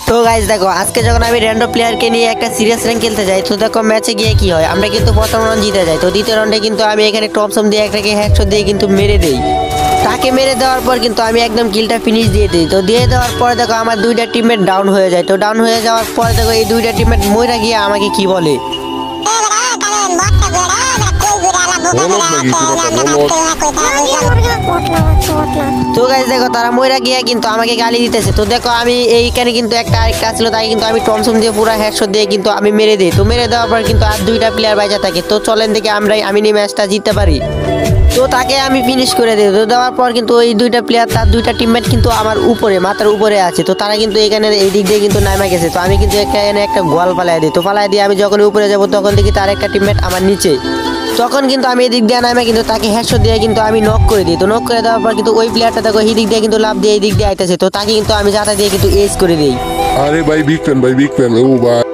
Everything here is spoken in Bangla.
তো গাইস দেখো আজকে যখন আমি র্যান্ডম প্লেয়ারকে নিয়ে একটা সিরিয়াস র্যাঙ্ক খেলতে যাই, তো দেখো ম্যাচে গিয়ে কি হয়, আমরা কিন্তু প্রথম রাউন্ড জিতে যাই। তো দ্বিতীয় রাউন্ডে কিন্তু আমি এখানে টপসম দিয়ে একটাকে হেডশট দিয়ে কিন্তু মেরে দেই। তাকে মেরে দেওয়ার পর কিন্তু আমি একদম কিলটা ফিনিশ দিয়ে দিই। তো দিয়ে দেওয়ার পরে দেখো আমার দুইটা টিমমেট ডাউন হয়ে যায়। তো ডাউন হয়ে যাওয়ার পরে দেখো এই দুইটা টিমমেট মইরা গিয়ে আমাকে কি বলে, তো গাইস দেখো তারা মইরা গিয়া কিন্তু আমাকে গালি দিতেছে। তো দেখো আমি এইখানে কিন্তু একটা আরেকটা ছিল, তাকে কিন্তু আমি টমসম দিয়ে পুরো হেডশট দিয়ে কিন্তু আমি মেরে দিই। তো মেরে দেওয়ার পর কিন্তু আর দুইটা প্লেয়ার বাইচা থাকে। তো চলেন দেখে আমি ম্যাচটা জিততে পারি। তো তাকে আমি ফিনিশ করে দিই। তো দেওয়ার পর কিন্তু ওই দুইটা প্লেয়ার তার দুইটা টিমমেট কিন্তু আমার উপরে মাথার উপরে আছে। তো তারা কিন্তু এখানে এই দিক দিয়ে কিন্তু নামা গেছে। তো আমি কিন্তু এখানে একটা গোয়াল পালাই দিই। তো পালাই দিয়ে আমি যখন উপরে যাব তখন দেখি তার একটা টিমমেট আমার নিচে। তখন কিন্তু আমি এদিক দিয়ে নামে কিন্তু তাকে হেডশট দিয়ে কিন্তু আমি নক করে দিই। তো নক করে দেওয়ার পর কিন্তু ওই প্লেয়ারটা দেখো এই দিক দিয়ে কিন্তু লাভ দিয়ে এই দিক দিয়ে আইতেছে। তো তাকে কিন্তু আমি যাতা দিয়ে কিন্তু এজ করে দিই। আরে ভাই বিগ ফ্যান ও ভাই।